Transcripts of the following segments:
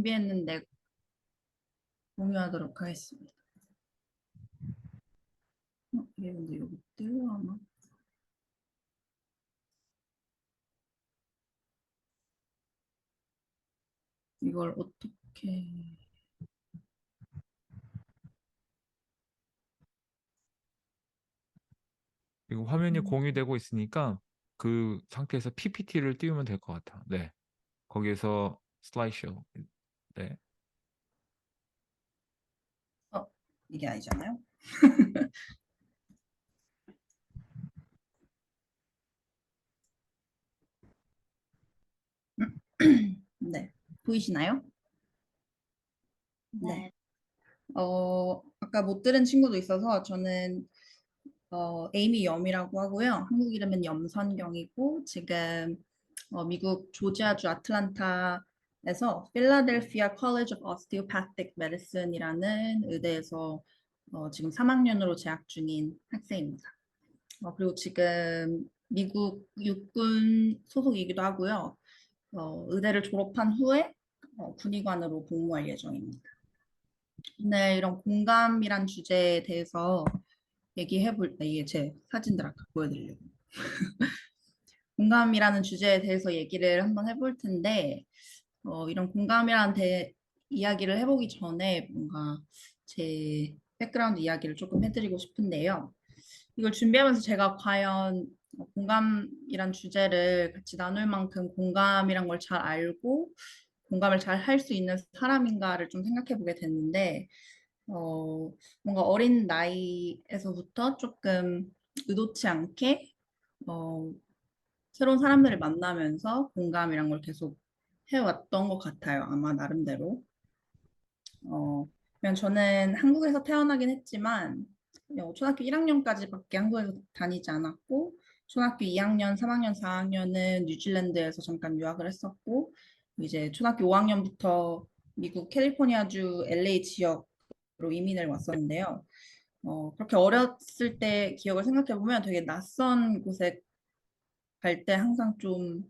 준비했는데 공유하도록 하겠습니다. 이게 근데 여기 뜰려나? 이걸 어떻게... 지금 화면이 공유되고 있으니까 그 상태에서 PPT를 띄우면 될 것 같아. 네. 거기에서 슬라이드쇼. 네. 이게 아니잖아요. 네, 보이시나요? 네. 아까 못 들은 친구도 있어서 저는 에이미 염이라고 하고요. 한국 이름은 염선경이고 지금 미국 조지아주 아틀란타에서 필라델피아 컬리지 오브 오스티오패틱 메디슨이라는 의대에서 지금 3학년으로 재학 중인 학생입니다. 그리고 지금 미국 육군 소속이기도 하고요. 의대를 졸업한 후에 군의관으로 복무할 예정입니다. 네, 이런 공감이란 주제에 대해서 얘기해 볼 때, 이게 제 사진들 아까 보여드리려고. 공감이라는 주제에 대해서 얘기를 한번 해볼 텐데, 이런 공감이라는 이야기를 해보기 전에 뭔가 제 백그라운드 이야기를 조금 해드리고 싶은데요. 이걸 준비하면서 제가 과연 공감이란 주제를 같이 나눌 만큼 공감이란 걸 잘 알고 공감을 잘 할 수 있는 사람인가를 좀 생각해 보게 됐는데, 뭔가 어린 나이에서부터 조금 의도치 않게 새로운 사람들을 만나면서 공감이란 걸 계속 해왔던 것 같아요. 아마 나름대로. 그냥 저는 한국에서 태어나긴 했지만 초등학교 1학년까지밖에 한국에서 다니지 않았고 초등학교 2학년, 3학년, 4학년은 뉴질랜드에서 잠깐 유학을 했었고 이제 초등학교 5학년부터 미국 캘리포니아주 LA 지역으로 이민을 왔었는데요. 그렇게 어렸을 때 기억을 생각해 보면 되게 낯선 곳에 갈 때 항상 좀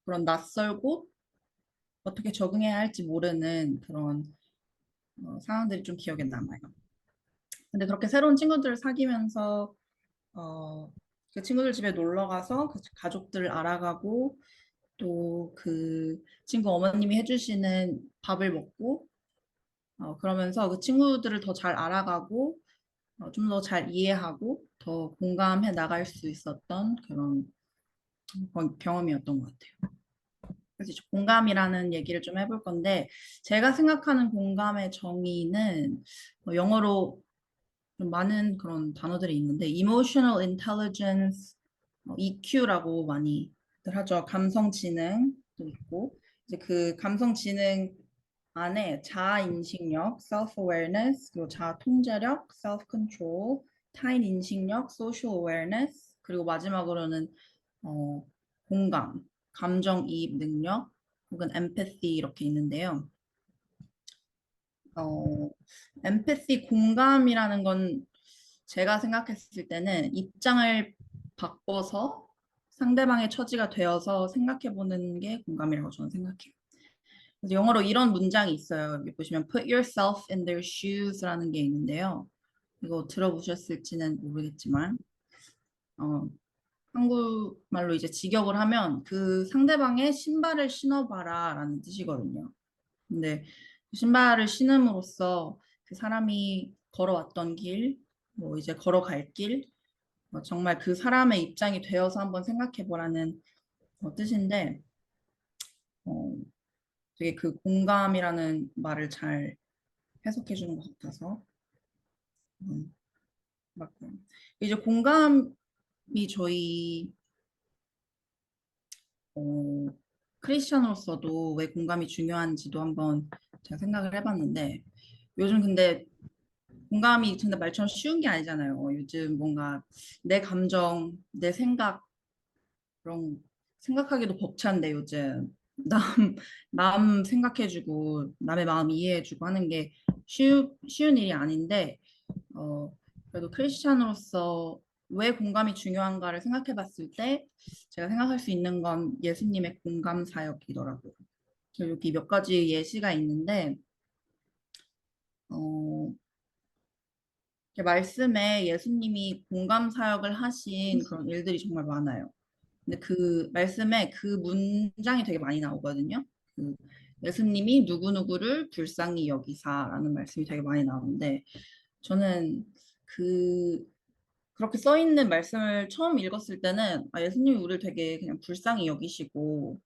그런 낯설고 어떻게 적응해야 할지 모르는 그런 상황들이 좀 기억에 남아요. 근데 그렇게 새로운 친구들을 사귀면서 그 친구들 집에 놀러 가서 그 가족들을 알아가고 또 그 친구 어머님이 해주시는 밥을 먹고 그러면서 그 친구들을 더 잘 알아가고 좀 더 잘 이해하고 더 공감해 나갈 수 있었던 그런 경험이었던 것 같아요. 그래서 이제 공감이라는 얘기를 좀 해볼 건데 제가 생각하는 공감의 정의는 영어로 좀 많은 그런 단어들이 있는데 emotional intelligence, EQ라고 많이들 하죠. 감성 지능도 있고 이제 그 감성 지능 안에 자아 인식력, self-awareness, 그리고 자아 통제력, self-control, 타인 인식력, social awareness, 그리고 마지막으로는 공감, 감정 이입 능력, 혹은 empathy 이렇게 있는데요. empathy 공감이라는 건 제가 생각했을 때는 입장을 바꿔서 상대방의 처지가 되어서 생각해보는 게 공감이라고 저는 생각해요. 그래서 영어로 이런 문장이 있어요. 여기 보시면 put yourself in their shoes라는 게 있는데요. 이거 들어보셨을지는 모르겠지만 한국말로 이제 직역을 하면 그 상대방의 신발을 신어봐라 라는 뜻이거든요. 근데 그 신발을 신음으로써 그 사람이 걸어왔던 길, 뭐 이제 걸어갈 길, 정말 그 사람의 입장이 되어서 한번 생각해 보라는 뜻인데, 어, 되게 그 공감이라는 말을 잘 해석해 주는 것 같아서 맞고요. 이제 공감이 저희 어, 크리스천으로서도 왜 공감이 중요한지도 한번 제가 생각을 해봤는데 요즘 근데 공감이 근데 말처럼 쉬운 게 아니잖아요. 요즘 뭔가 내 감정, 내 생각 그런 생각하기도 벅찬데 요즘 남 생각해주고 남의 마음 이해해주고 하는 게 쉬운 일이 아닌데 그래도 크리스찬으로서 왜 공감이 중요한가를 생각해 봤을 때 제가 생각할 수 있는 건 예수님의 공감 사역이더라고요. 여기 몇 가지 예시가 있는데, 어, 이렇게 말씀에 예수님이 공감 사역을 하신 그런 일들이 정말 많아요. 근데 그 말씀에 그 문장이 되게 많이 나오거든요. 그 예수님이 누구누구를 불쌍히 여기사라는 말씀이 되게 많이 나오는데, 저는 그 그렇게 써 있는 말씀을 처음 읽었을 때는 아, 예수님이 우리를 되게 그냥 불쌍히 여기시고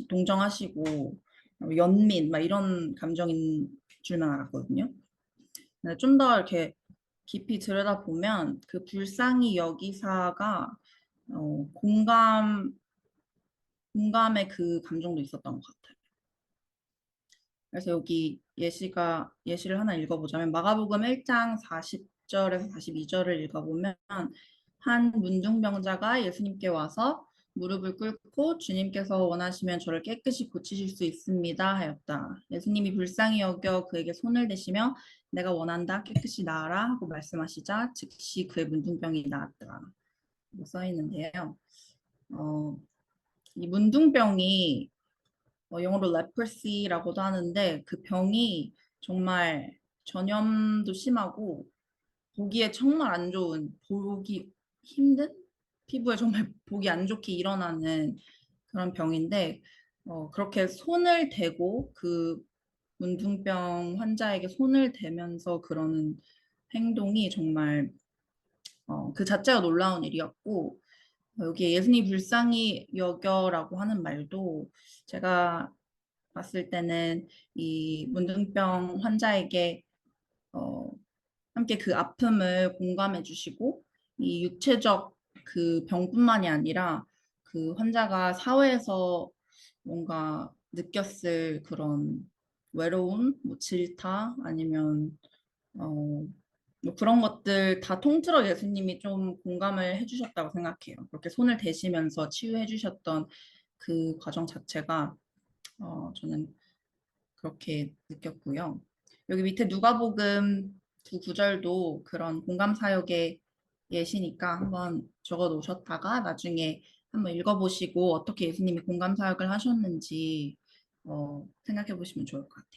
동정하시고 연민 막 이런 감정인 줄만 알았거든요. 좀 더 이렇게 깊이 들여다보면 그 불쌍히 여기사가 공감의 그 감정도 있었던 것 같아요. 그래서 여기 예시를 하나 읽어보자면 마가복음 1장 40절에서 42절을 읽어보면 한 문둥병자가 예수님께 와서 무릎을 꿇고 주님께서 원하시면 저를 깨끗이 고치실 수 있습니다 하였다. 예수님이 불쌍히 여겨 그에게 손을 대시며 내가 원한다 깨끗이 나아라 하고 말씀하시자 즉시 그의 문둥병이 나았더라. 써 있는데요. 이 문둥병이 영어로 leprosy라고도 하는데 그 병이 정말 전염도 심하고 보기에 정말 안 좋은, 보기 힘든 피부에 정말 보기 안 좋게 일어나는 그런 병인데 그렇게 손을 대고 그 문둥병 환자에게 손을 대면서 그러는 행동이 정말 그 자체가 놀라운 일이었고 여기에 예수님 불쌍히 여겨라고 하는 말도 제가 봤을 때는 이 문둥병 환자에게 어, 함께 그 아픔을 공감해 주시고 이 육체적 그 병뿐만이 아니라 그 환자가 사회에서 뭔가 느꼈을 그런 외로움, 뭐 질타 아니면 뭐 그런 것들 다 통틀어 예수님이 좀 공감을 해주셨다고 생각해요. 그렇게 손을 대시면서 치유해 주셨던 그 과정 자체가 저는 그렇게 느꼈고요. 여기 밑에 누가복음 두 구절도 그런 공감 사역의 예시니까 한번 적어 놓으셨다가 나중에 한번 읽어보시고 어떻게 예수님이 공감 사역을 하셨는지 생각해 보시면 좋을 것 같아요.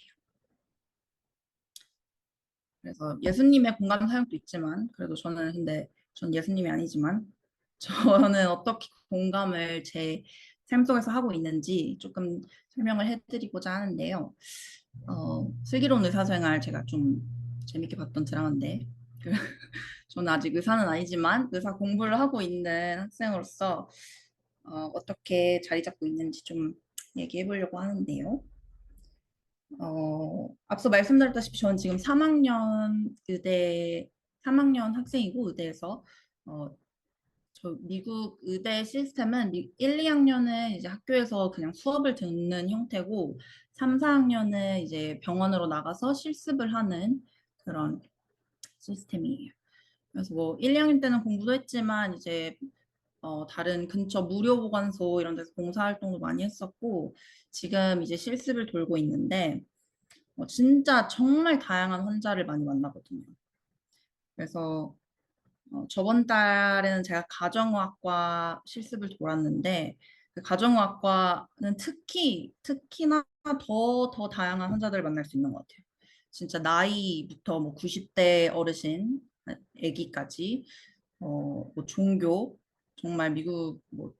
그래서 예수님의 공감 사역도 있지만 그래도 전 예수님이 아니지만 저는 어떻게 공감을 제 삶 속에서 하고 있는지 조금 설명을 해드리고자 하는데요. 슬기로운 의사생활 제가 좀 재밌게 봤던 드라마인데 그, 저는 아직 의사는 아니지만 의사 공부를 하고 있는 학생으로서 어떻게 자리 잡고 있는지 좀 얘기해 보려고 하는데요. 앞서 말씀드렸다시피 저는 지금 3학년 학생이고 의대에서 어, 저 미국 의대 시스템은 1, 2학년은 이제 학교에서 그냥 수업을 듣는 형태고 3, 4학년은 이제 병원으로 나가서 실습을 하는 그런 시스템이에요. 그래서 뭐 1, 2학년 때는 공부도 했지만 이제 다른 근처 무료 보건소 이런 데서 봉사활동도 많이 했었고 지금 이제 실습을 돌고 있는데 진짜 정말 다양한 환자를 많이 만나거든요. 그래서 저번 달에는 제가 가정의학과 실습을 돌았는데 그 가정의학과는 특히나 더 다양한 환자들을 만날 수 있는 것 같아요. 진짜 나이부터 뭐 90대 어르신, 아기까지 뭐 종교 정말 미국 뭐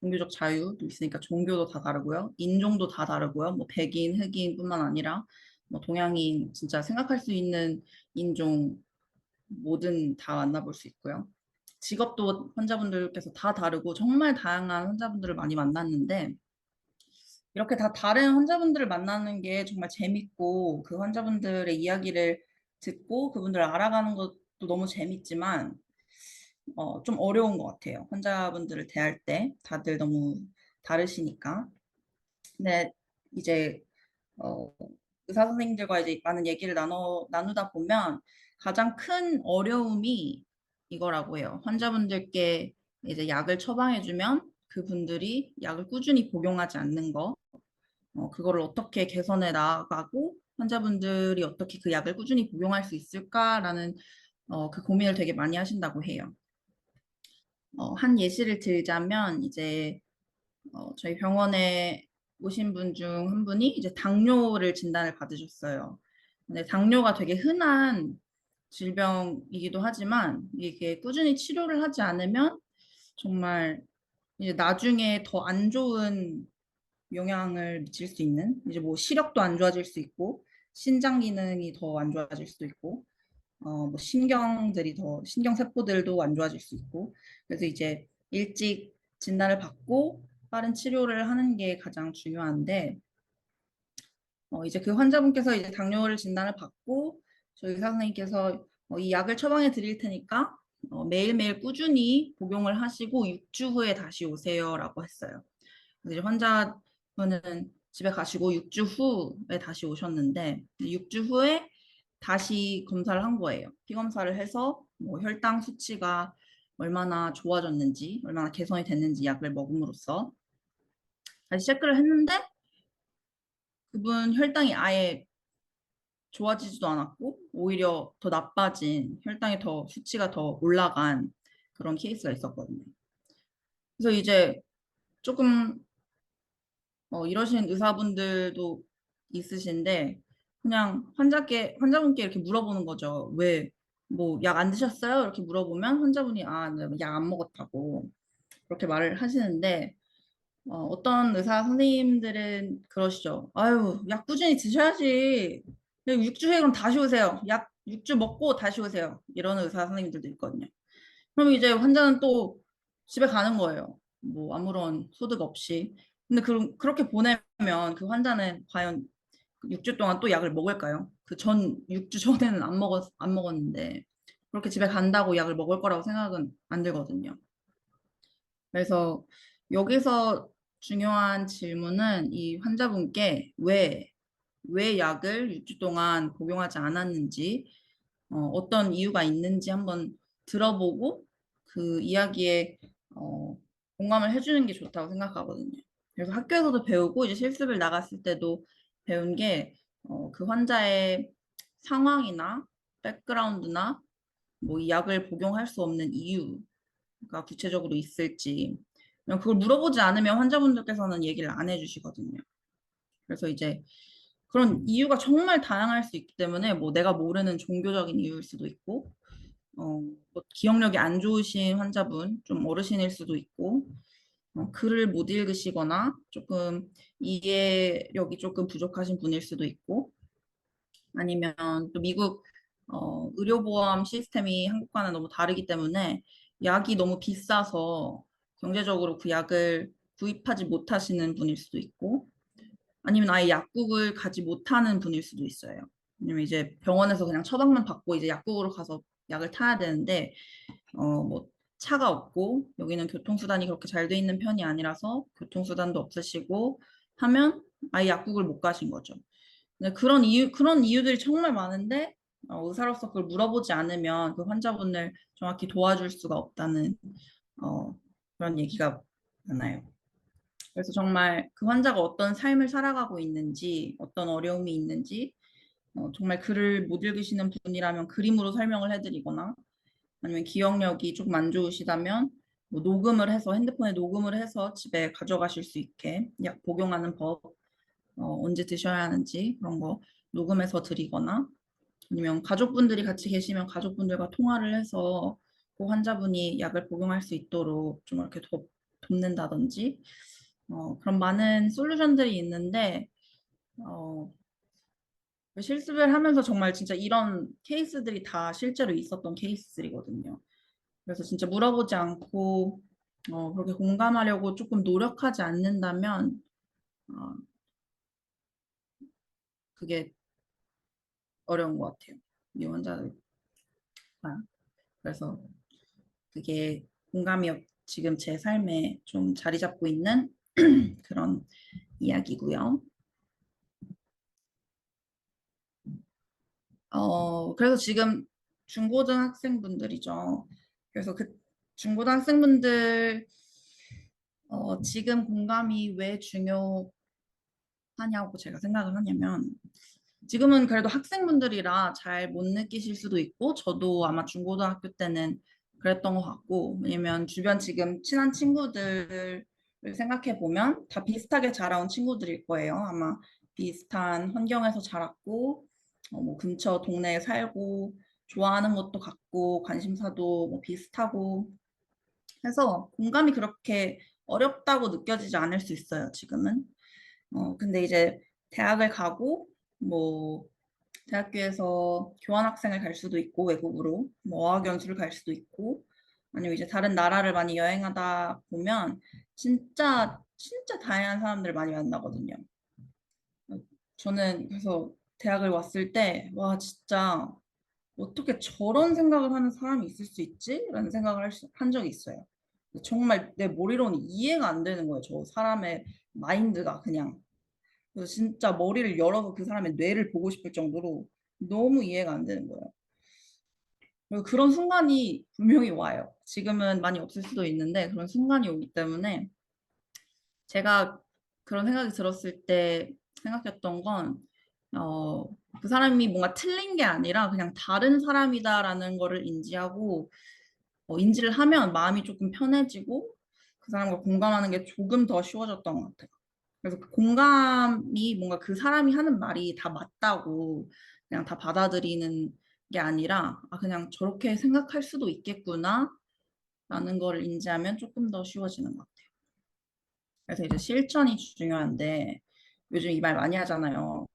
종교적 자유도 있으니까 종교도 다 다르고요. 인종도 다 다르고요. 뭐 백인, 흑인뿐만 아니라 뭐 동양인 진짜 생각할 수 있는 인종 뭐든 다 만나볼 수 있고요. 직업도 환자분들께서 다 다르고 정말 다양한 환자분들을 많이 만났는데 이렇게 다 다른 환자분들을 만나는 게 정말 재밌고 그 환자분들의 이야기를 듣고 그분들을 알아가는 것도 너무 재밌지만 좀 어려운 것 같아요. 환자분들을 대할 때 다들 너무 다르시니까. 근데 이제 어, 의사 선생님들과 이제 많은 얘기를 나누다 보면 가장 큰 어려움이 이거라고 해요. 환자분들께 이제 약을 처방해주면 그분들이 약을 꾸준히 복용하지 않는 거, 그거를 어떻게 개선해 나가고 환자분들이 어떻게 그 약을 꾸준히 복용할 수 있을까라는 그 고민을 되게 많이 하신다고 해요. 한 예시를 들자면 이제 저희 병원에 오신 분 중 한 분이 이제 당뇨를 진단을 받으셨어요. 근데 당뇨가 되게 흔한 질병이기도 하지만 이게 꾸준히 치료를 하지 않으면 정말 이제 나중에 더 안 좋은 영향을 미칠 수 있는 이제 뭐 시력도 안 좋아질 수 있고 신장 기능이 더 안 좋아질 수도 있고 뭐 신경 세포들도 안 좋아질 수 있고 그래서 이제 일찍 진단을 받고 빠른 치료를 하는 게 가장 중요한데 이제 그 환자분께서 이제 당뇨를 진단을 받고 저희 의사 선생님께서 이 약을 처방해 드릴 테니까 매일매일 꾸준히 복용을 하시고 6주 후에 다시 오세요라고 했어요. 그래서 이제 환자분은 집에 가시고 6주 후에 다시 오셨는데 6주 후에 다시 검사를 한 거예요. 피 검사를 해서 뭐 혈당 수치가 얼마나 좋아졌는지, 얼마나 개선이 됐는지 약을 먹음으로써 다시 체크를 했는데 그분 혈당이 아예 좋아지지도 않았고 오히려 더 나빠진 혈당이 더 수치가 더 올라간 그런 케이스가 있었거든요. 그래서 이제 조금 이러신 의사분들도 있으신데 그냥 환자분께 이렇게 물어보는 거죠. 왜 뭐 약 안 드셨어요? 이렇게 물어보면 환자분이 약 안 먹었다고 그렇게 말을 하시는데 어떤 의사 선생님들은 그러시죠. 아유, 약 꾸준히 드셔야지. 6주 후에 그럼 다시 오세요. 약 6주 먹고 다시 오세요. 이런 의사 선생님들도 있거든요. 그럼 이제 환자는 또 집에 가는 거예요. 뭐 아무런 소득 없이. 근데 그렇게 보내면 그 환자는 과연 6주 동안 또 약을 먹을까요? 그 6주 전에는 안 먹었는데 그렇게 집에 간다고 약을 먹을 거라고 생각은 안 들거든요. 그래서 여기서 중요한 질문은 이 환자분께 왜 약을 6주 동안 복용하지 않았는지, 어떤 이유가 있는지 한번 들어보고 그 이야기에 공감을 해주는 게 좋다고 생각하거든요. 그래서 학교에서도 배우고 이제 실습을 나갔을 때도 배운 게 그 환자의 상황이나 백그라운드나 뭐 이 약을 복용할 수 없는 이유가 구체적으로 있을지 그냥 그걸 물어보지 않으면 환자분들께서는 얘기를 안 해주시거든요. 그래서 이제 그런 이유가 정말 다양할 수 있기 때문에 뭐 내가 모르는 종교적인 이유일 수도 있고 뭐 기억력이 안 좋으신 환자분, 좀 어르신일 수도 있고 글을 못 읽으시거나 조금 이해력이 조금 부족하신 분일 수도 있고 아니면 또 미국 의료보험 시스템이 한국과는 너무 다르기 때문에 약이 너무 비싸서 경제적으로 그 약을 구입하지 못하시는 분일 수도 있고 아니면 아예 약국을 가지 못하는 분일 수도 있어요. 왜냐면 이제 병원에서 그냥 처방만 받고 이제 약국으로 가서 약을 타야 되는데 뭐 차가 없고 여기는 교통수단이 그렇게 잘 돼 있는 편이 아니라서 교통수단도 없으시고 하면 아예 약국을 못 가신 거죠. 네, 그런 이유들이 정말 많은데 의사로서 그걸 물어보지 않으면 그 환자분을 정확히 도와줄 수가 없다는 어, 그런 얘기가 많아요. 그래서 정말 그 환자가 어떤 삶을 살아가고 있는지, 어떤 어려움이 있는지, 정말 글을 못 읽으시는 분이라면 그림으로 설명을 해드리거나, 아니면 기억력이 조금 안 좋으시다면 뭐 녹음을 해서 핸드폰에 녹음을 해서 집에 가져가실 수 있게 약 복용하는 법, 언제 드셔야 하는지 그런 거 녹음해서 드리거나 아니면 가족분들이 같이 계시면 가족분들과 통화를 해서 그 환자분이 약을 복용할 수 있도록 좀 이렇게 돕는다든지 그런 많은 솔루션들이 있는데 어, 실습을 하면서 정말 진짜 이런 케이스들이 다 실제로 있었던 케이스들이거든요. 그래서 진짜 물어보지 않고 그렇게 공감하려고 조금 노력하지 않는다면 어, 그게 어려운 것 같아요. 이 환자들. 그래서 그게 지금 제 삶에 좀 자리 잡고 있는 그런 이야기고요. 그래서 지금 중고등학생분들이죠. 그래서 그 중고등학생분들 지금 공감이 왜 중요하냐고 제가 생각을 하냐면 지금은 그래도 학생분들이라 잘 못 느끼실 수도 있고 저도 아마 중고등학교 때는 그랬던 것 같고 왜냐면 주변 지금 친한 친구들 생각해 보면 다 비슷하게 자라온 친구들일 거예요. 아마 비슷한 환경에서 자랐고, 뭐 근처 동네에 살고, 좋아하는 것도 같고, 관심사도 뭐 비슷하고 해서 공감이 그렇게 어렵다고 느껴지지 않을 수 있어요, 지금은. 근데 이제 대학을 가고, 뭐, 대학교에서 교환학생을 갈 수도 있고, 외국으로, 뭐, 어학연수를 갈 수도 있고, 아니면 이제 다른 나라를 많이 여행하다 보면, 진짜 다양한 사람들을 많이 만나거든요. 저는 그래서 대학을 왔을 때, 와, 진짜, 어떻게 저런 생각을 하는 사람이 있을 수 있지? 라는 생각을 한 적이 있어요. 정말 내 머리로는 이해가 안 되는 거예요. 저 사람의 마인드가 그냥. 그래서 진짜 머리를 열어서 그 사람의 뇌를 보고 싶을 정도로 너무 이해가 안 되는 거예요. 그리고 그런 순간이 분명히 와요. 지금은 많이 없을 수도 있는데 그런 순간이 오기 때문에 제가 그런 생각이 들었을 때 생각했던 건, 어, 그 사람이 뭔가 틀린 게 아니라 그냥 다른 사람이다라는 거를 인지하고, 인지를 하면 마음이 조금 편해지고 그 사람과 공감하는 게 조금 더 쉬워졌던 것 같아요. 그래서 그 공감이 뭔가 그 사람이 하는 말이 다 맞다고 그냥 다 받아들이는 게 아니라, 아, 그냥 저렇게 생각할 수도 있겠구나 라는 거를 인지하면 조금 더 쉬워지는 것 같아요. 그래서 이제 실천이 중요한데 요즘 이 말 많이 하잖아요.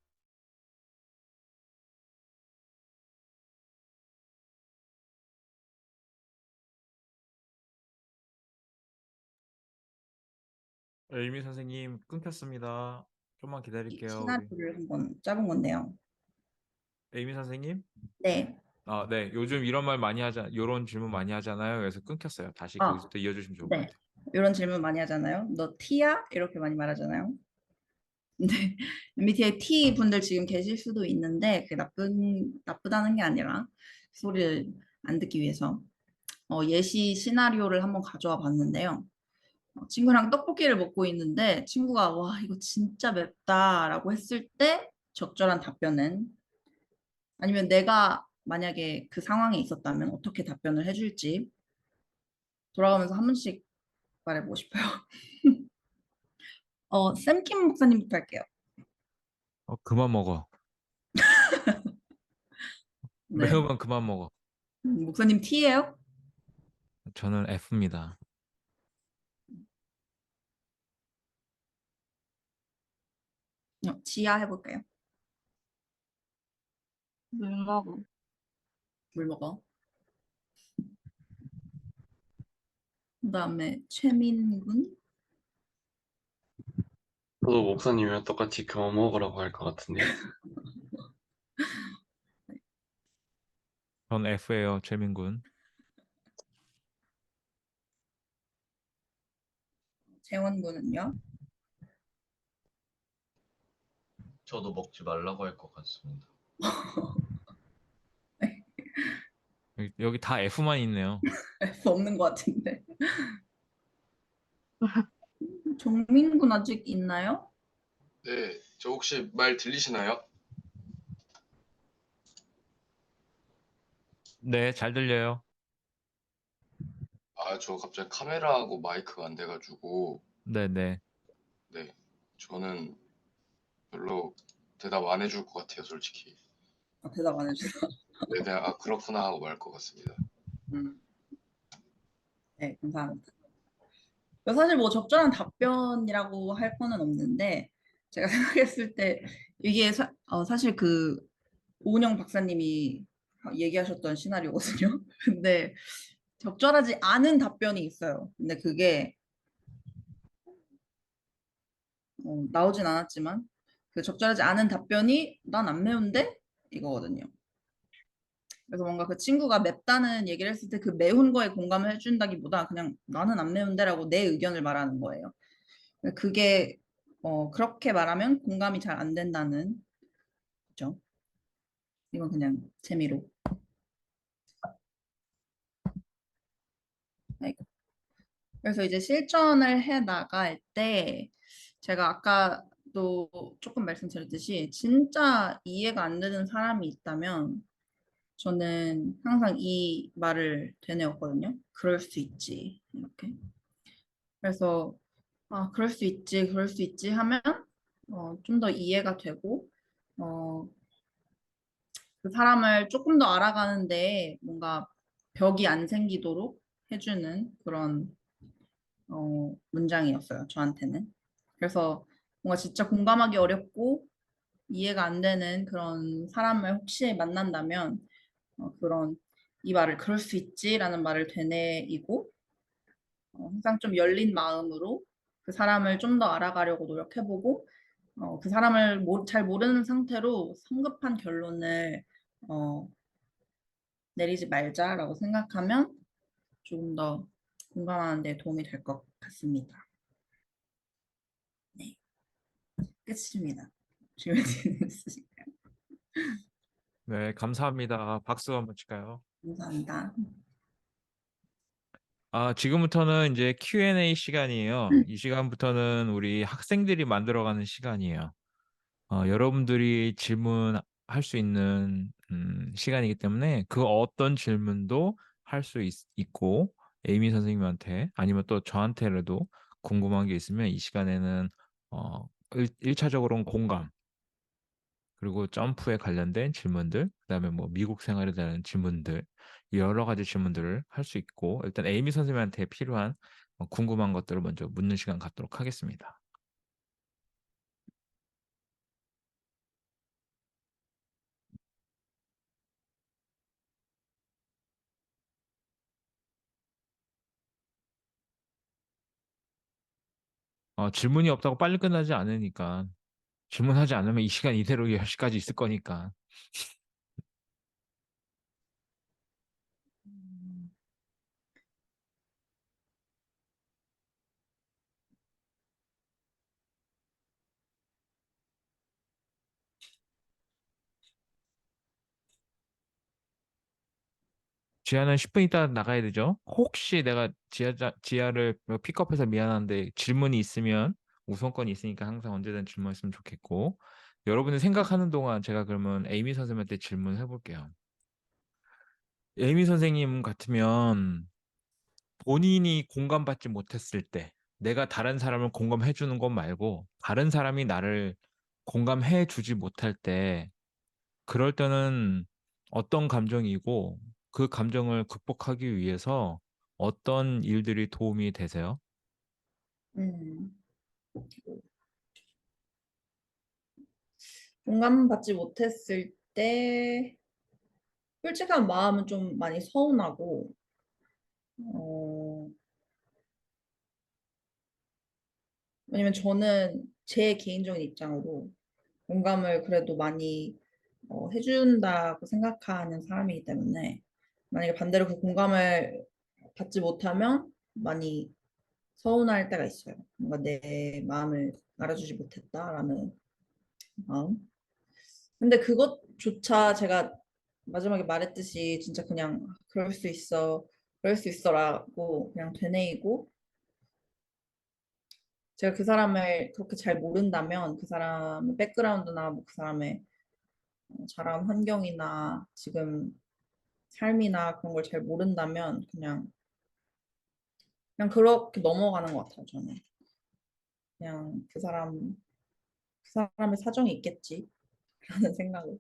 에이미 선생님 끊겼습니다. 좀만 이 기다릴게요, 우리. 시나리오를 한번 짜본 건데요. 에이미 선생님? 네. 아, 네. 요즘 이런 말 많이 하자, 이런 질문 많이 하잖아요. 그래서 끊겼어요. 다시 아, 거기서부터 이어주시면 좋을 것 네. 같아요. 이런 질문 많이 하잖아요. 너 T야? 이렇게 많이 말하잖아요. 근데 MBTI T 분들 지금 계실 수도 있는데 그게 나쁘다는 게 아니라 소리를 안 듣기 위해서 예시 시나리오를 한번 가져와 봤는데요. 친구랑 떡볶이를 먹고 있는데 친구가 와 이거 진짜 맵다라고 했을 때 적절한 답변은, 아니면 내가 만약에 그 상황에 있었다면 어떻게 답변을 해줄지 돌아가면서 한 번씩 말해보고 싶어요. 샘킴 목사님부터 할게요. 그만 먹어. 네. 매우면 그만 먹어. 목사님 T예요? 저는 F입니다. 지하 해볼까요? 물 먹어. 물 먹어. 그다음에 최민군. 저도 목사님이랑 똑같이 그만 먹으라고 할 것 같은데요. 전 F예요, 최민군. 재원군은요? 저도 먹지 말라고 할 것 같습니다. 여기 다 F만 있네요. F 없는 것 같은데. 정민군 아직 있나요? 네, 저 혹시 말 들리시나요? 네, 잘 들려요. 아, 저 갑자기 카메라하고 마이크가 안 돼가지고, 네네. 네, 저는 별로 대답 안 해줄 것 같아요, 솔직히. 대답 안 해주셔서. 네, 그냥 아 그렇구나 하고 말 것 같습니다. 음, 네, 감사합니다. 사실 뭐 적절한 답변이라고 할 거는 없는데 제가 생각했을 때 이게 사실 그 오은영 박사님이 얘기하셨던 시나리오거든요. 근데 적절하지 않은 답변이 있어요. 근데 그게 나오진 않았지만 그 적절하지 않은 답변이 난 안 매운데 이거거든요. 그래서 뭔가 그 친구가 맵다는 얘기를 했을 때 그 매운 거에 공감을 해준다기보다 그냥 나는 안 매운데라고 내 의견을 말하는 거예요. 그게 그렇게 말하면 공감이 잘 안 된다는 거죠. 이건 그냥 재미로. 아이고. 그래서 이제 실천을 해 나갈 때 제가 아까도 조금 말씀드렸듯이 진짜 이해가 안 되는 사람이 있다면 저는 항상 이 말을 되뇌었거든요. 그럴 수 있지. 이렇게. 그래서 아, 그럴 수 있지 하면 좀 더 이해가 되고 어, 그 사람을 조금 더 알아가는데 뭔가 벽이 안 생기도록 해주는 그런 문장이었어요, 저한테는. 그래서 뭔가 진짜 공감하기 어렵고 이해가 안 되는 그런 사람을 혹시 만난다면 그런 이 말을 그럴 수 있지라는 말을 되뇌이고 항상 좀 열린 마음으로 그 사람을 좀 더 알아가려고 노력해보고 그 사람을 잘 모르는 상태로 성급한 결론을 어, 내리지 말자라고 생각하면 조금 더 공감하는 데 도움이 될 것 같습니다. 네, 끝입니다. 질문 있으실까요? 네, 감사합니다. 박수 한번 칠까요? 감사합니다. 지금부터는 이제 Q&A 시간이에요. 이 시간부터는 우리 학생들이 만들어가는 시간이에요. 여러분들이 질문할 수 있는 시간이기 때문에 그 어떤 질문도 할 수 있고 에이미 선생님한테 아니면 또 저한테라도 궁금한 게 있으면 이 시간에는 1차적으로는 공감 그리고 점프에 관련된 질문들 그다음에 뭐 미국 생활에 대한 질문들 여러 가지 질문들을 할 수 있고 일단 에이미 선생님한테 필요한 궁금한 것들을 먼저 묻는 시간 갖도록 하겠습니다. 질문이 없다고 빨리 끝나지 않으니까 질문하지 않으면 이 시간 이대로 10시까지 있을 거니까. 지하는 10분 있다 나가야 되죠. 혹시 내가 지하를 픽업해서 미안한데 질문이 있으면 우선권이 있으니까 항상 언제든 질문했으면 좋겠고 여러분이 생각하는 동안 제가 그러면 에이미 선생님한테 질문해 볼게요. 에이미 선생님 같으면 본인이 공감받지 못했을 때 내가 다른 사람을 공감해 주는 것 말고 다른 사람이 나를 공감해 주지 못할 때 그럴 때는 어떤 감정이고 그 감정을 극복하기 위해서 어떤 일들이 도움이 되세요? 음, 공감받지 못했을 때 솔직한 마음은 좀 많이 서운하고 어, 왜냐면 저는 제 개인적인 입장으로 공감을 그래도 많이 해준다고 생각하는 사람이기 때문에 만약에 반대로 그 공감을 받지 못하면 많이 서운할 때가 있어요. 뭔가 내 마음을 알아주지 못했다라는 마음. 근데 그것조차 제가 마지막에 말했듯이 진짜 그냥 그럴 수 있어라고 그냥 되뇌이고 제가 그 사람을 그렇게 잘 모른다면 그 사람의 백그라운드나 뭐 그 사람의 자란 환경이나 지금 삶이나 그런 걸 잘 모른다면 그냥 그렇게 넘어가는 것 같아요, 저는. 그냥 그 사람의 사정이 있겠지, 라는 생각을.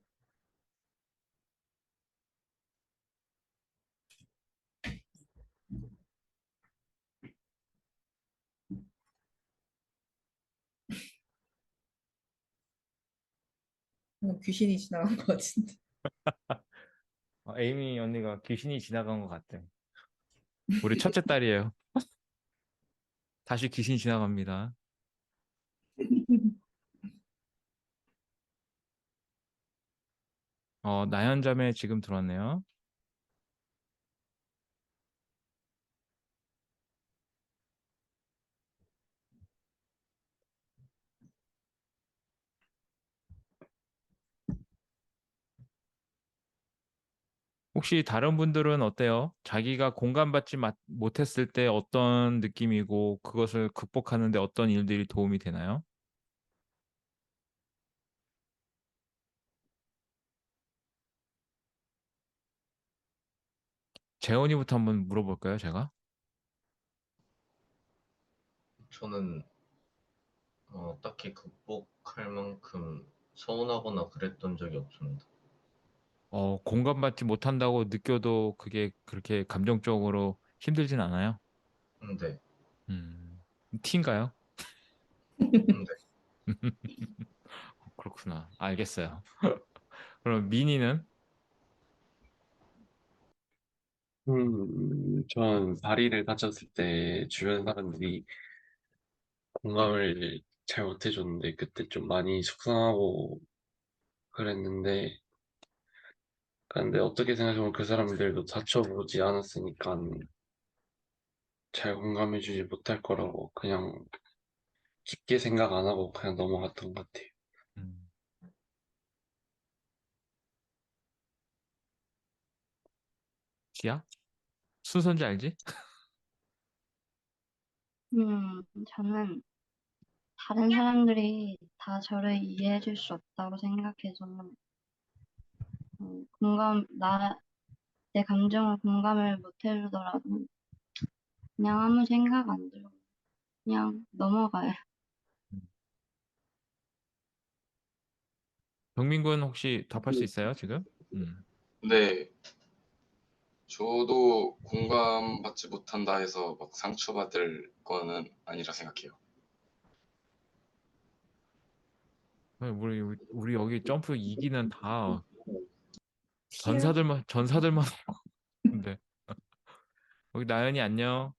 그냥 귀신이 지나간 것 같은데. 에이미 언니가 귀신이 지나간 것 같대. 우리 첫째 딸이에요. 다시 귀신이 지나갑니다. 나연자매 지금 들어왔네요. 혹시 다른 분들은 어때요? 자기가 공감받지 못했을 때 어떤 느낌이고 그것을 극복하는데 어떤 일들이 도움이 되나요? 재원이부터 한번 물어볼까요, 제가? 저는 딱히 극복할 만큼 서운하거나 그랬던 적이 없습니다. 공감받지 못한다고 느껴도 그게 그렇게 감정적으로 힘들진 않아요? 근데, 티인가요? 근데 그렇구나. 알겠어요. 그럼 미니는? 전 발의를 가졌을 때 주변 사람들이 공감을 잘 못해줬는데 그때 좀 많이 속상하고 그랬는데 근데 어떻게 생각해보면 그 사람들도 다쳐보지 않았으니까 잘 공감해주지 못할 거라고 그냥 깊게 생각 안 하고 그냥 넘어갔던 것 같아요. 음, 지야? 순서인지 알지? 저는 다른 사람들이 다 저를 이해해줄 수 없다고 생각해서, 내 감정을 공감을 못 해주더라도 그냥 아무 생각 안 들고 그냥 넘어가요. 음. 경민군 혹시 답할 수 있어요, 지금? 네, 저도 공감받지 못한다 해서 막 상처받을 거는 아니라 생각해요. 우리 여기 점프 2기는 다 싫어? 전사들만 근데 여기 나연이 안녕.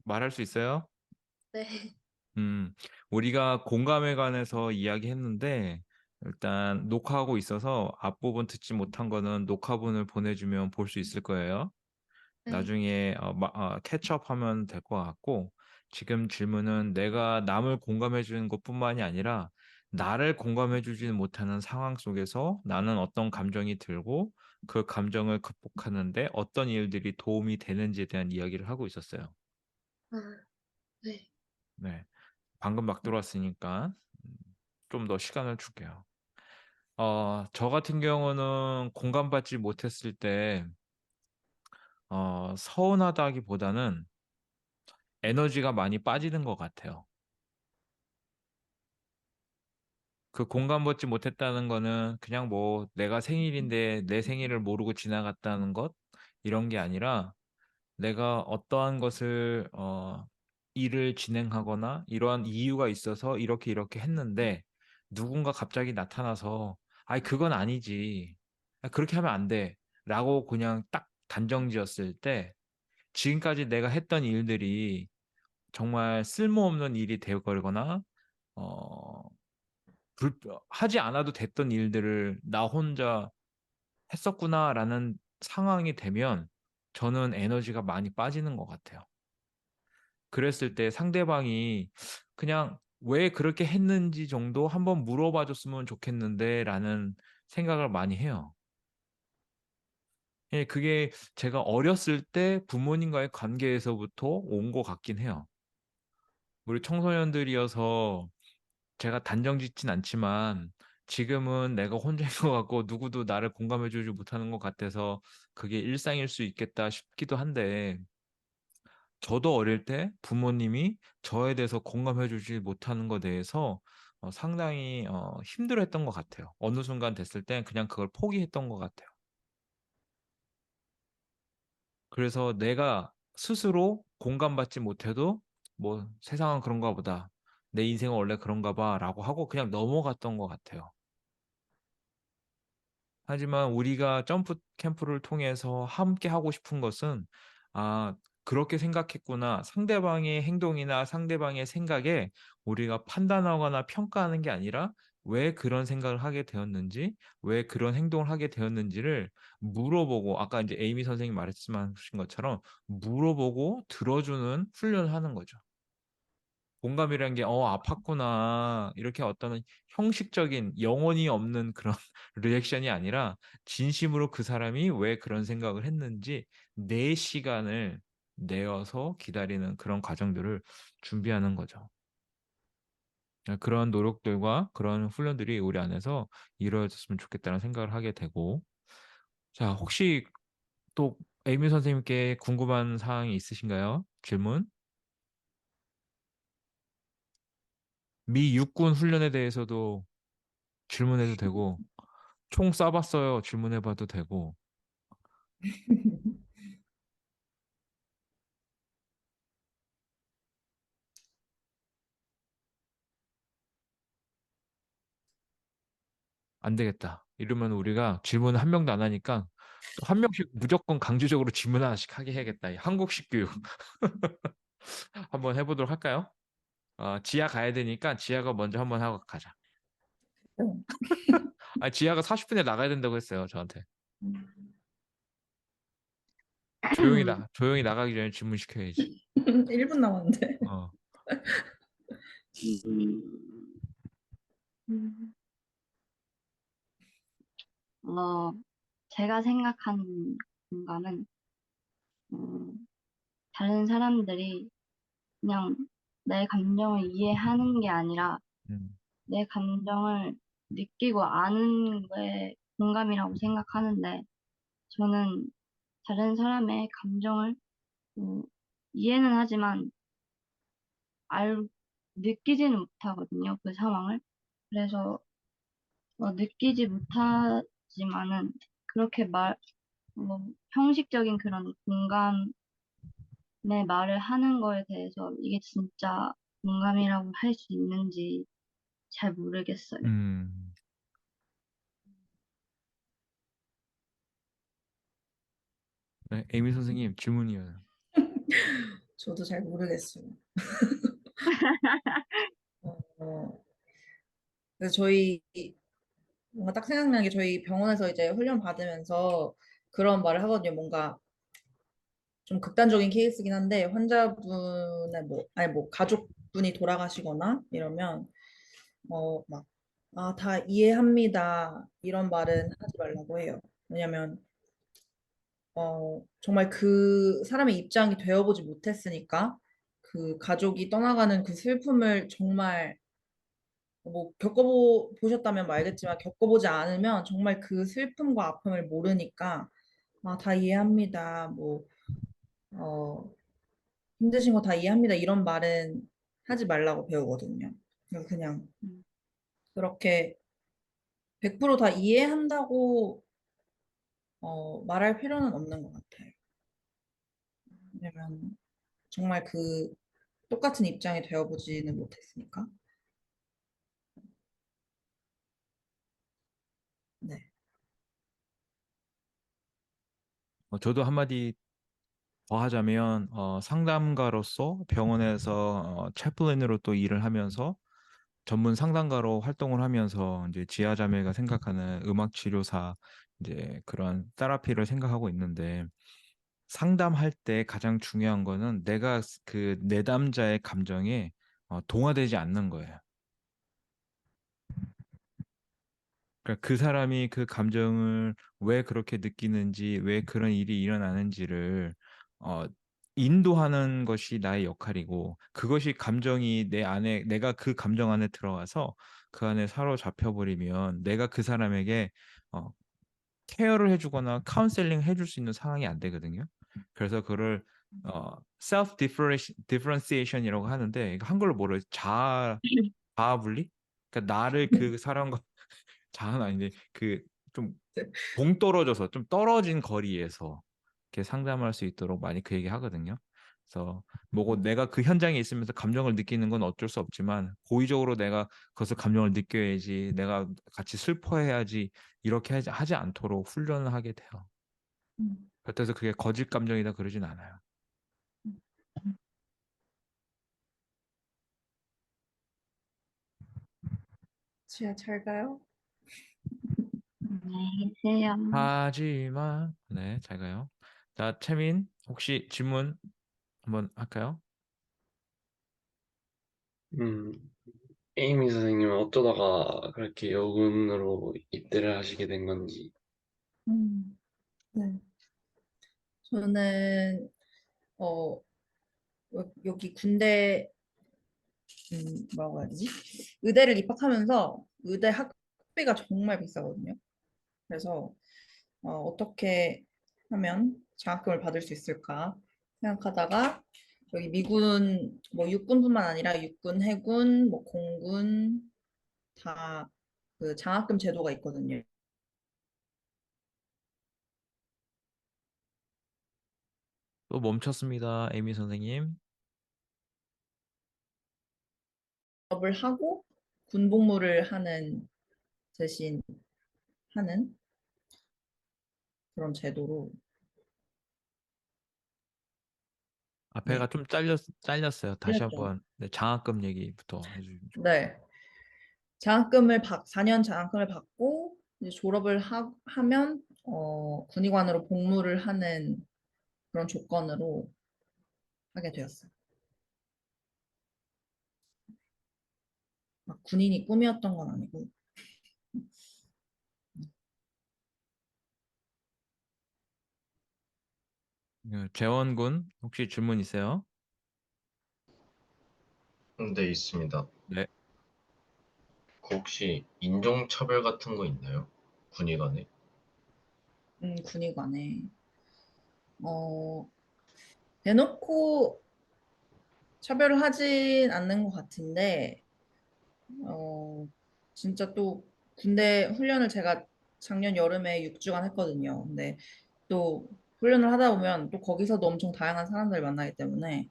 말할 수 있어요? 네. 음, 우리가 공감에 관해서 이야기했는데 일단 녹화하고 있어서 앞부분 듣지 못한 거는 녹화본을 보내주면 볼 수 있을 거예요. 네. 나중에 캐치업하면 될 것 같고 지금 질문은 내가 남을 공감해 주는 것뿐만이 아니라 나를 공감해 주지 못하는 상황 속에서 나는 어떤 감정이 들고 그 감정을 극복하는데 어떤 일들이 도움이 되는지에 대한 이야기를 하고 있었어요. 아, 네. 네. 방금 막 들어왔으니까 좀 더 시간을 줄게요. 저 같은 경우는 공감받지 못했을 때 서운하다기보다는 에너지가 많이 빠지는 것 같아요. 그 공감받지 못했다는 거는 그냥 뭐 내가 생일인데 내 생일을 모르고 지나갔다는 것 이런 게 아니라 내가 어떠한 것을 일을 진행하거나 이러한 이유가 있어서 이렇게 했는데 누군가 갑자기 나타나서 아이 그건 아니지. 그렇게 하면 안 돼. 라고 그냥 딱 단정지었을 때 지금까지 내가 했던 일들이 정말 쓸모없는 일이 되어버리거나 어, 하지 않아도 됐던 일들을 나 혼자 했었구나라는 상황이 되면 저는 에너지가 많이 빠지는 것 같아요. 그랬을 때 상대방이 그냥 왜 그렇게 했는지 정도 한번 물어봐 줬으면 좋겠는데 라는 생각을 많이 해요. 예, 그게 제가 어렸을 때 부모님과의 관계에서부터 온 것 같긴 해요. 우리 청소년들이어서 제가 단정 짓진 않지만 지금은 내가 혼자인 것 같고 누구도 나를 공감해주지 못하는 것 같아서 그게 일상일 수 있겠다 싶기도 한데 저도 어릴 때 부모님이 저에 대해서 공감해주지 못하는 것에 대해서 상당히 힘들어했던 것 같아요. 어느 순간 됐을 땐 그냥 그걸 포기했던 것 같아요. 그래서 내가 스스로 공감받지 못해도 뭐 세상은 그런가 보다. 내 인생은 원래 그런가 봐라고 하고 그냥 넘어갔던 것 같아요. 하지만 우리가 점프 캠프를 통해서 함께 하고 싶은 것은 아, 그렇게 생각했구나. 상대방의 행동이나 상대방의 생각에 우리가 판단하거나 평가하는 게 아니라 왜 그런 생각을 하게 되었는지, 왜 그런 행동을 하게 되었는지를 물어보고 아까 이제 에이미 선생님 말씀하신 것처럼 물어보고 들어주는 훈련을 하는 거죠. 공감이라는 게 아팠구나 이렇게 어떤 형식적인 영혼이 없는 그런 리액션이 아니라 진심으로 그 사람이 왜 그런 생각을 했는지 내 시간을 내어서 기다리는 그런 과정들을 준비하는 거죠. 그런 노력들과 그런 훈련들이 우리 안에서 이루어졌으면 좋겠다는 생각을 하게 되고 자 혹시 또 에이미 선생님께 궁금한 사항이 있으신가요? 질문? 미 육군 훈련에 대해서도 질문해도 되고, 총 쏴봤어요. 질문해봐도 되고. 안 되겠다. 이러면 우리가 질문 한 명도 안 하니까 또 한 명씩 무조건 강제적으로 질문 하나씩 하게 해야겠다. 이 한국식 교육. 한번 해보도록 할까요? 지하 가야 되니까 지하가 먼저 한번 하고 가자. 아, 지하가 40분에 나가야 된다고 했어요, 저한테. 조용히 나가기 전에 질문 시켜야지. 1분 남았는데. 어. 음, 음, 어, 제가 생각하는 공감은, 다른 사람들이 그냥 내 감정을 이해하는 게 아니라 음. 내 감정을 느끼고 아는 게 공감이라고 생각하는데, 저는 다른 사람의 감정을 음, 이해는 하지만 알, 느끼지는 못하거든요, 그 상황을. 그래서 느끼지 못하지만은 그렇게 형식적인 그런 공감의 말을 하는 거에 대해서 이게 진짜 공감이라고 할 수 있는지 잘 모르겠어요. 음. 네, 에이미 선생님 질문이요. 저도 잘 모르겠어요. 어, 그래서 저희 뭔가 딱 생각나는 게 저희 병원에서 이제 훈련 받으면서 그런 말을 하거든요. 뭔가 좀 극단적인 케이스긴 한데 환자분의 뭐 아니 뭐 가족분이 돌아가시거나 이러면 막 다 이해합니다. 이런 말은 하지 말라고 해요. 왜냐면 정말 그 사람의 입장이 되어보지 못했으니까 그 가족이 떠나가는 그 슬픔을 정말 뭐 겪어보셨다면 알겠지만 겪어보지 않으면 정말 그 슬픔과 아픔을 모르니까 다 이해합니다. 뭐 어, 힘드신 거 다 이해합니다. 이런 말은 하지 말라고 배우거든요. 그래서 그냥 음, 그렇게 100%다 이해한다고 말할 필요는 없는 것 같아요. 왜냐면 정말 그 똑같은 입장이 되어보지는 못했으니까. 네. 저도 한마디 더 하자면 상담가로서 병원에서 채플린으로 또 일을 하면서 전문 상담가로 활동을 하면서 이제 지하자매가 생각하는 음악 치료사 이제 그런 테라피를 생각하고 있는데 상담할 때 가장 중요한 거는 내가 그 내담자의 감정에 동화되지 않는 거예요. 그러니까 그 사람이 그 감정을 왜 그렇게 느끼는지, 왜 그런 일이 일어나는지를 어, 인도하는 것이 나의 역할이고, 그것이 감정이 내 안에, 내가 그 감정 안에 들어가서 그 안에 사로잡혀 버리면 내가 그 사람에게 어, 케어를 해주거나 카운셀링 해줄 수 있는 상황이 안 되거든요. 그래서 그걸 self differentiation이라고 하는데 이거 한글로 뭐를 자아 분리? 그러니까 나를 그 사람과 자아는 아닌데 그 좀 동떨어져서 좀 떨어진 거리에서 이렇게 상담할 수 있도록 많이 그 얘기 하거든요. 그래서 뭐고 내가 그 현장에 있으면서 감정을 느끼는 건 어쩔 수 없지만 고의적으로 내가 그것을 감정을 느껴야지 내가 같이 슬퍼해야지 이렇게 하지 않도록 훈련을 하게 돼요. 음. 그래서 그게 거짓 감정이다 그러진 않아요. 지하 잘 가요? 안녕히 계세요. 하지만 네, 잘 가요. 자, 채민 혹시 질문 한번 할까요? 음, 에이미 선생님은 어쩌다가 그렇게 여군으로 입대를 하시게 된 건지. 네. 저는 어, 여기 군대 뭐라고 해야 되지? 의대를 입학하면서 의대 학비가 정말 비싸거든요. 그래서 어떻게 하면 장학금을 받을 수 있을까 생각하다가 여기 미군 뭐 육군뿐만 아니라 육군, 해군, 뭐 공군 다 그 장학금 제도가 있거든요. 또 멈췄습니다. 에미 선생님. 업을 하고 군복무를 하는 대신 하는 그런 제도로 앞에가 네. 좀 잘렸어요. 다시 그렇죠. 한번 네, 장학금 얘기부터 해주시면 좋겠어요. 네. 4년 장학금을 받고 이제 졸업을 하면 군의관으로 복무를 하는 그런 조건으로 하게 되었어요. 막 군인이 꿈이었던 건 아니고. 재원군 혹시 질문 있어요? 네, 있습니다. 네. 그 혹시 인종차별 같은 거 있나요? 군의 간에? 군의관에 어, 대놓고 차별을 하진 않는 것 같은데 어, 진짜 또 군대 훈련을 제가 작년 여름에 6주간 했거든요. 근데 또 훈련을 하다 보면 또 거기서도 엄청 다양한 사람들을 만나기 때문에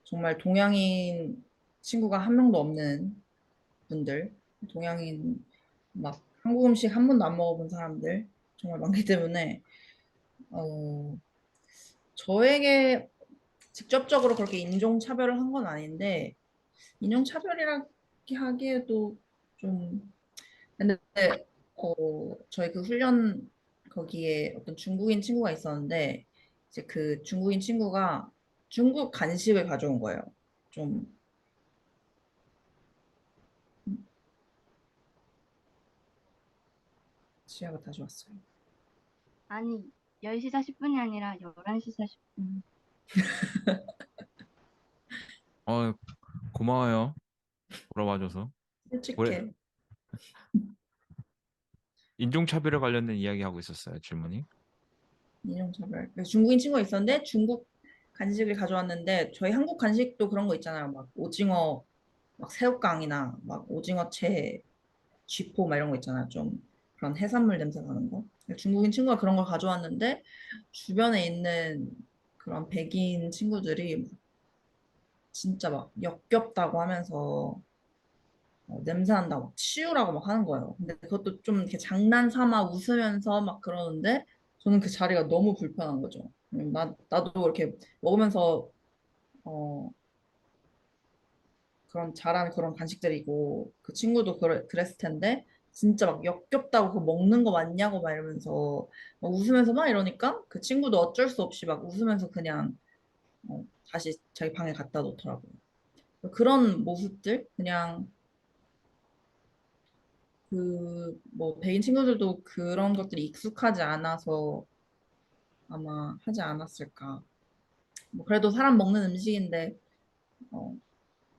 정말 동양인 친구가 한 명도 없는 분들, 동양인 막 한국 음식 한 번도 안 먹어본 사람들 정말 많기 때문에 어, 저에게 직접적으로 그렇게 인종 차별을 한 건 아닌데 인종 차별이라 하기에도 좀 근데 저희 그 훈련 거기에 어떤 중국인 친구가 있었는데 이제 그 중국인 친구가 중국 간식을 가져온 거예요. 좀 시야가 다시 왔어요. 아니, 10시 40분이 아니라 11시 40분. 고마워요. 돌아와줘서. 올해 솔직해. 인종차별에 관련된 이야기 하고 있었어요. 질문이. 인종차별. 그래서 중국인 친구가 있었는데 중국 간식을 가져왔는데 저희 한국 간식도 그런 거 있잖아요. 막 오징어 막 새우깡이나 막 오징어채 쥐포 막 이런 거 있잖아요. 좀 그런 해산물 냄새 나는 거. 중국인 친구가 그런 걸 가져왔는데 주변에 있는 그런 백인 친구들이 진짜 막 역겹다고 하면서 냄새 난다고 막 치우라고 막 하는 거예요. 근데 그것도 좀 이렇게 장난삼아 웃으면서 막 그러는데 저는 그 자리가 너무 불편한 거죠. 나도 이렇게 먹으면서 어, 그런 잘한 그런 간식들이고 그 친구도 그랬을 텐데 진짜 막 역겹다고 그거 먹는 거 맞냐고 막 이러면서 막 웃으면서 막 이러니까 그 친구도 어쩔 수 없이 막 웃으면서 그냥 다시 자기 방에 갖다 놓더라고요. 그런 모습들 그냥 그 뭐 백인 친구들도 그런 것들이 익숙하지 않아서 아마 하지 않았을까. 뭐 그래도 사람 먹는 음식인데 어,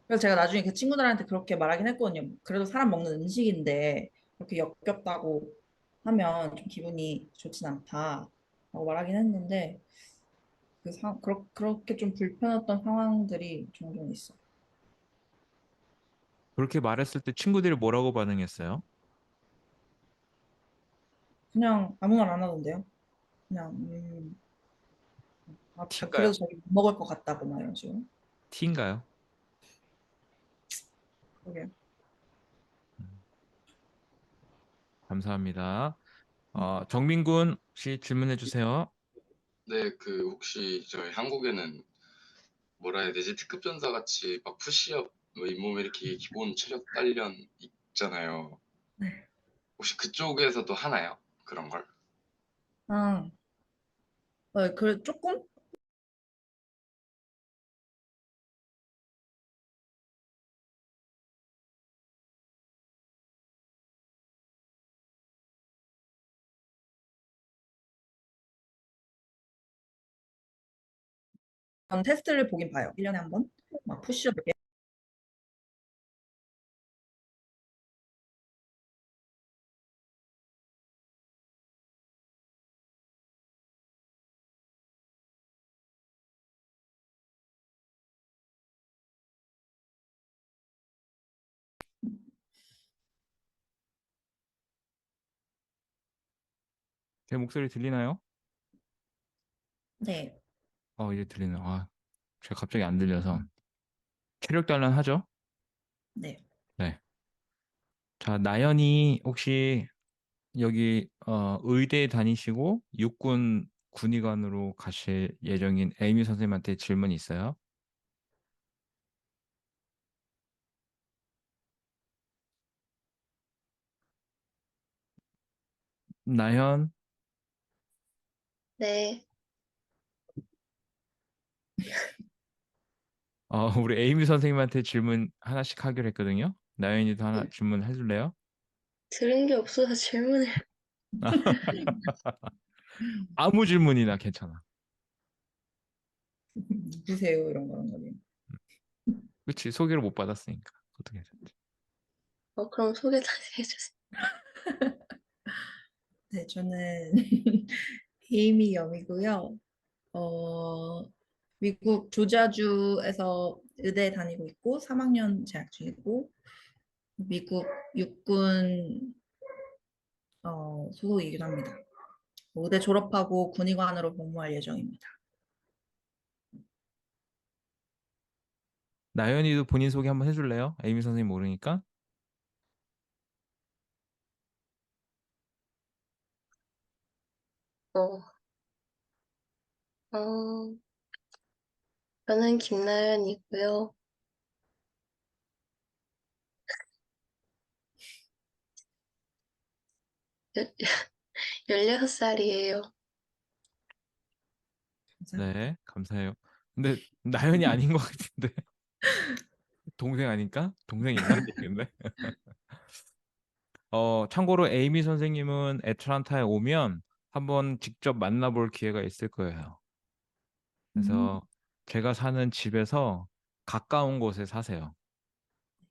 그래서 제가 나중에 그 친구들한테 그렇게 말하긴 했거든요. 그래도 사람 먹는 음식인데 그렇게 역겹다고 하면 좀 기분이 좋진 않다라고 말하긴 했는데 그렇게 좀 불편했던 상황들이 종종 있어요. 그렇게 말했을 때 친구들이 뭐라고 반응했어요? 그냥 아무 말 안 하던데요. 그냥 그래도 티인가요? 자기 못 먹을 것 같다고 막 이런 식으로. 티인가요? 그러게요. 음, 감사합니다. 정민군 혹시 질문해 주세요. 네, 그 혹시 저희 한국에는 뭐라 해야 되지? 특급 전사 같이 막 푸시업, 뭐 잇몸 이렇게 기본 체력 단련 있잖아요. 네. 혹시 그쪽에서도 하나요? 그런 걸? 아, 그 조금 테스트를 보긴 봐요. 1년에 한 번. 막 푸시업 이렇게 제 목소리 들리나요? 네. 이제 들리네요. 제가 갑자기 안 들려서. 체력 단련하죠? 네. 네. 자, 나연이 혹시 여기 의대 다니시고 육군 군의관으로 가실 예정인 에이미 선생님한테 질문 있어요? 나연, 네. 우리 에이미 선생님한테 질문 하나씩 하기로 했거든요. 나연이도 하나 질문 해줄래요? 들은 게 없어서 질문을. 아무 질문이나 괜찮아. 누구세요? 이런 거지. 그치? 소개를 못 받았으니까. 어떻게 괜찮지? 그럼 소개 다시 해주세요. 네, 저는 에이미 염이고요. 미국 조지아주에서 의대 다니고 있고 3학년 재학 중이고 미국 육군 소속이기도 합니다. 의대 졸업하고 군의관으로 복무할 예정입니다. 나연이도 본인 소개 한번 해줄래요? 에이미 선생님 모르니까. 어, 어, 저는 김나연이고요. 16살이에요. 감사합니다. 네, 감사해요. 근데 나연이 아닌 것 같은데. 동생 아닐까? 동생인가? 모르겠네. 참고로 에이미 선생님은 애틀란타에 오면 한번 직접 만나볼 기회가 있을 거예요. 그래서 제가 사는 집에서 가까운 곳에 사세요.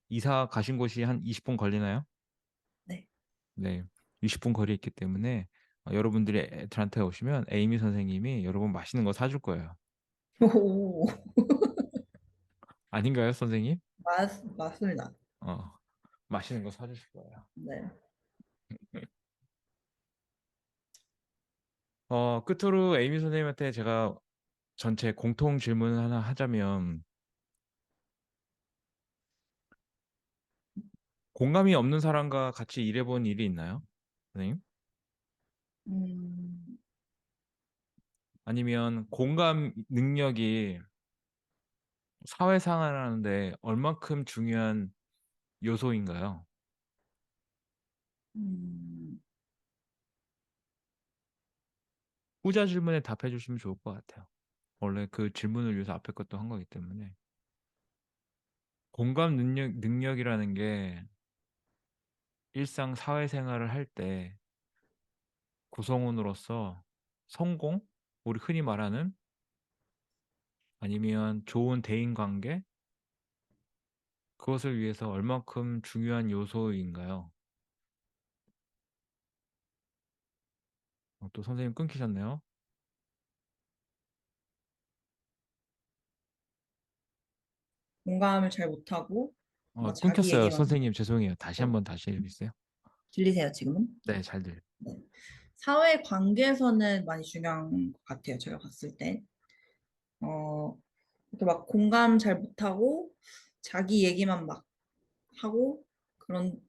이사 가신 곳이 한 20분 걸리나요? 네. 네, 20분 거리에 있기 때문에 여러분들이 애틀란타에 오시면 에이미 선생님이 여러분 맛있는 거 사줄 거예요. 오, 아닌가요, 선생님? 맞습니다. 맛있는 거 사주실 거예요. 네. 끝으로 에이미 선생님한테 제가 전체 공통 질문을 하나 하자면 공감이 없는 사람과 같이 일해본 일이 있나요? 선생님? 음, 아니면 공감 능력이 사회생활을 하는데 얼만큼 중요한 요소인가요? 음, 후자 질문에 답해 주시면 좋을 것 같아요. 원래 그 질문을 위해서 앞에 것도 한 거기 때문에. 공감 능력이라는 게 일상 사회생활을 할 때 구성원으로서 성공? 우리 흔히 말하는 아니면 좋은 대인관계? 그것을 위해서 얼만큼 중요한 요소인가요? 또 선생님 끊기셨네요. 공감을 잘 못하고 뭔가 자기 끊겼어요. 얘기만 선생님 죄송해요. 다시 하고 한번 다시 해주세요. 들리세요, 지금은? 네, 잘 들려요. 네. 사회 관계에서는 많이 중요한 것 같아요. 제가 봤을 때. 어, 이렇게 막 공감 잘 못하고 자기 얘기만 막 하고 그런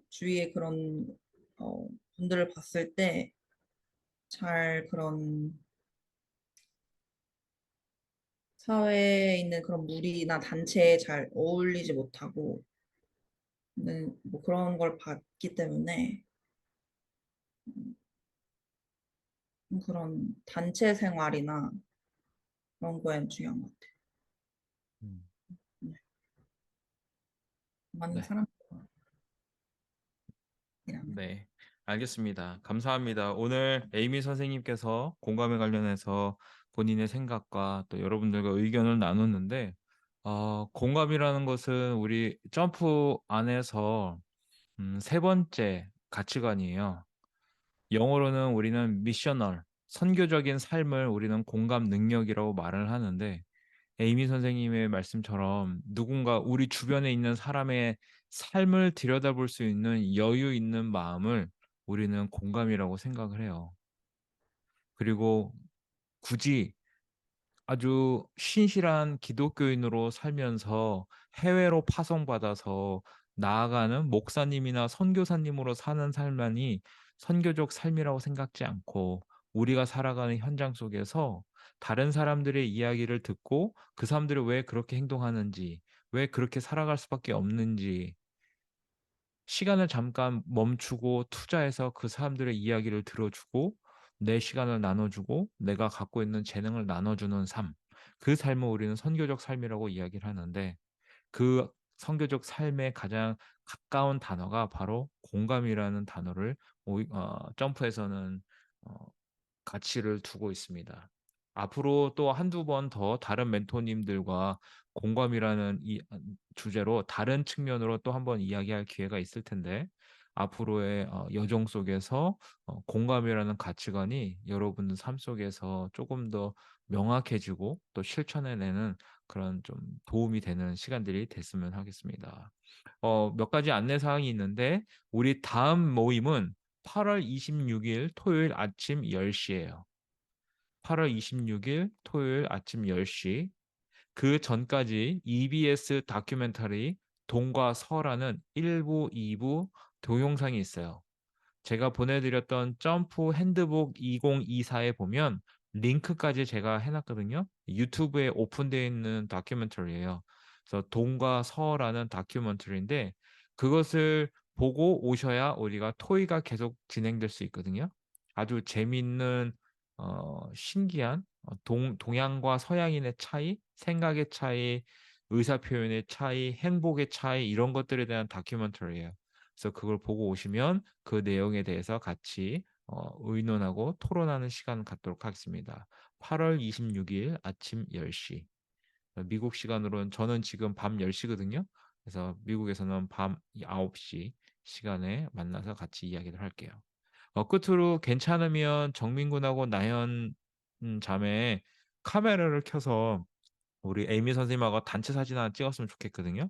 주위에 그런 분들을 봤을 때 잘 그런 사회에 있는 그런 무리나 단체에 잘 어울리지 못하고 뭐 그런 걸 봤기 때문에 그런 단체 생활이나 그런 거엔 중요한 것 같아요. 음, 네. 많은 네. 사람들이랑. 네, 알겠습니다. 감사합니다. 오늘 에이미 선생님께서 공감에 관련해서 본인의 생각과 또 여러분들과 의견을 나눴는데, 공감이라는 것은 우리 점프 안에서 세 번째 가치관이에요. 영어로는 우리는 미셔널, 선교적인 삶을 우리는 공감 능력이라고 말을 하는데, 에이미 선생님의 말씀처럼 누군가 우리 주변에 있는 사람의 삶을 들여다볼 수 있는 여유 있는 마음을 우리는 공감이라고 생각을 해요. 그리고 굳이 아주 신실한 기독교인으로 살면서 해외로 파송받아서 나아가는 목사님이나 선교사님으로 사는 삶만이 선교적 삶이라고 생각지 않고 우리가 살아가는 현장 속에서 다른 사람들의 이야기를 듣고 그 사람들이 왜 그렇게 행동하는지, 왜 그렇게 살아갈 수밖에 없는지 시간을 잠깐 멈추고 투자해서 그 사람들의 이야기를 들어주고 내 시간을 나눠주고 내가 갖고 있는 재능을 나눠주는 삶. 그 삶을 우리는 선교적 삶이라고 이야기를 하는데 그 선교적 삶에 가장 가까운 단어가 바로 공감이라는 단어를 점프에서는 어, 가치를 두고 있습니다. 앞으로 또 한두 번 더 다른 멘토님들과 공감이라는 이 주제로 다른 측면으로 또 한번 이야기할 기회가 있을 텐데 앞으로의 여정 속에서 공감이라는 가치관이 여러분들 삶 속에서 조금 더 명확해지고 또 실천해내는 그런 좀 도움이 되는 시간들이 됐으면 하겠습니다. 몇 가지 안내 사항이 있는데 우리 다음 모임은 8월 26일 토요일 아침 10시예요. 8월 26일 토요일 아침 10시. 그 전까지 EBS 다큐멘터리 동과 서라는 1부, 2부 동영상이 있어요. 제가 보내드렸던 점프 핸드북 2024에 보면 링크까지 제가 해놨거든요. 유튜브에 오픈되어 있는 다큐멘터리예요. 그래서 동과 서라는 다큐멘터리인데 그것을 보고 오셔야 우리가 토의가 계속 진행될 수 있거든요. 아주 재미있는 신기한 동양과 서양인의 차이, 생각의 차이, 의사표현의 차이, 행복의 차이 이런 것들에 대한 다큐멘터리예요. 그래서 그걸 보고 오시면 그 내용에 대해서 같이 의논하고 토론하는 시간 갖도록 하겠습니다. 8월 26일 아침 10시. 미국 시간으로는 저는 지금 밤 10시거든요. 그래서 미국에서는 밤 9시 시간에 만나서 같이 이야기를 할게요. 끝으로 괜찮으면 정민군하고 나연 자매 카메라를 켜서 우리 에이미 선생님하고 단체 사진 하나 찍었으면 좋겠거든요.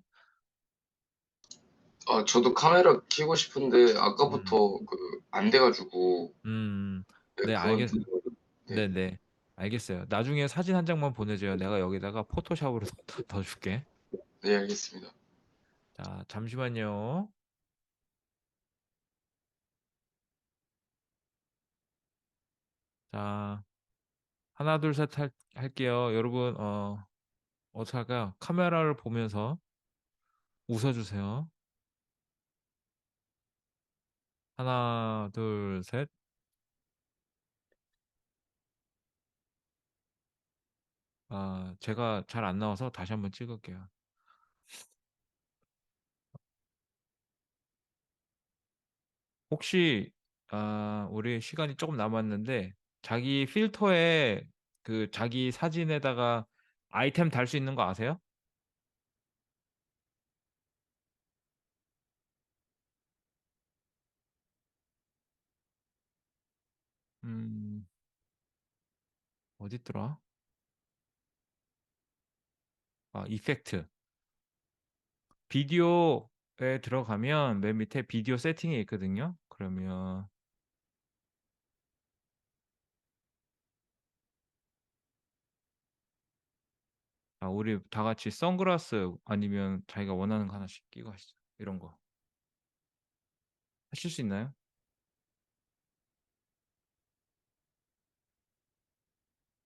저도 카메라 켜고 싶은데 음, 아까부터 그 안 돼가지고 네, 그건 네, 네. 알겠어요. 나중에 사진 한 장만 보내줘요. 내가 여기다가 포토샵으로 더 줄게. 네 알겠습니다. 자, 잠시만요. 자, 하나, 둘, 셋 할게요. 여러분, 어떻게 할까요? 카메라를 보면서 웃어주세요. 하나, 둘, 셋. 제가 잘 안 나와서 다시 한번 찍을게요. 혹시, 우리 시간이 조금 남았는데, 자기 필터에 그 자기 사진에다가 아이템 달 수 있는 거 아세요? 음, 어디 있더라? 이펙트. 비디오에 들어가면 맨 밑에 비디오 세팅이 있거든요. 그러면 우리 다 같이 선글라스 아니면 자기가 원하는 거 하나씩 끼고 하시죠. 이런 거. 하실 수 있나요?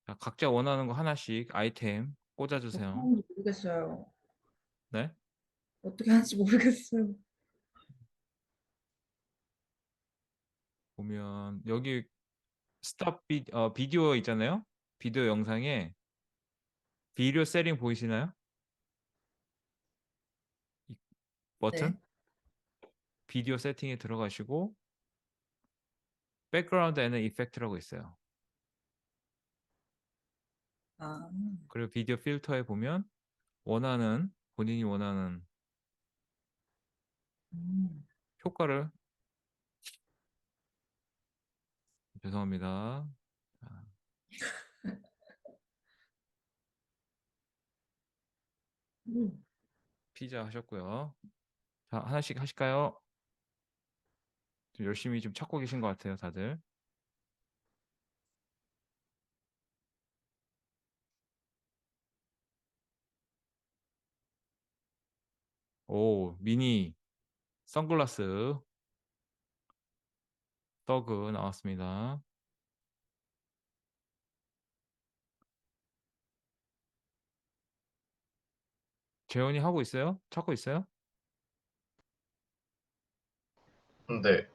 자, 각자 원하는 거 하나씩 아이템 어떻게 꽂아주세요. 하는지 모르겠어요. 네? 어떻게 하는지 모르겠어요. 보면 여기 비디오 있잖아요. 비디오 영상에 비디오 세팅 보이시나요? 이 버튼? 네. 비디오 세팅에 들어가시고 백그라운드 앤 이펙트라고 있어요. 아, 그리고 비디오 필터에 보면 본인이 원하는 음, 효과를 죄송합니다. 자, 음. 피자 하셨고요. 자, 하나씩 하실까요? 좀 열심히 좀 찾고 계신 것 같아요, 다들. 오, 미니 선글라스 더그 나왔습니다. 재현이 하고 있어요? 찾고 있어요? 네.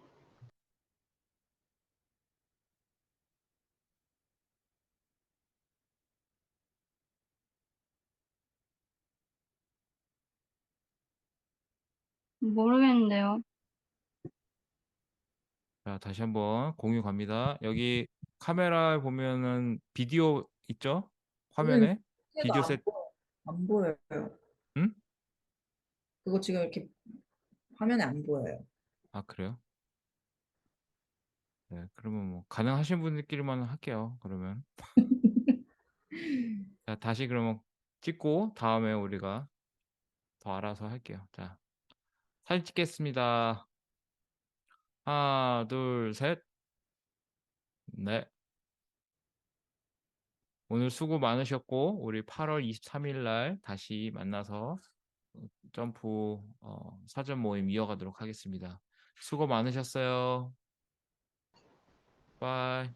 모르겠는데요. 자, 다시 한번 공유 갑니다. 여기 카메라 보면은 비디오 있죠? 화면에 비디오 셋, 안 보여요. 응? 그거 지금 이렇게 화면에 안 보여요. 아, 그래요? 네, 그러면 뭐 가능하신 분들끼리만 할게요. 그러면 자, 다시 그러면 찍고 다음에 우리가 더 알아서 할게요. 자, 사진 찍겠습니다. 하나, 둘, 셋. 네. 오늘 수고 많으셨고 우리 8월 23일 날 다시 만나서 점프 사전 모임 이어가도록 하겠습니다. 수고 많으셨어요. 바이.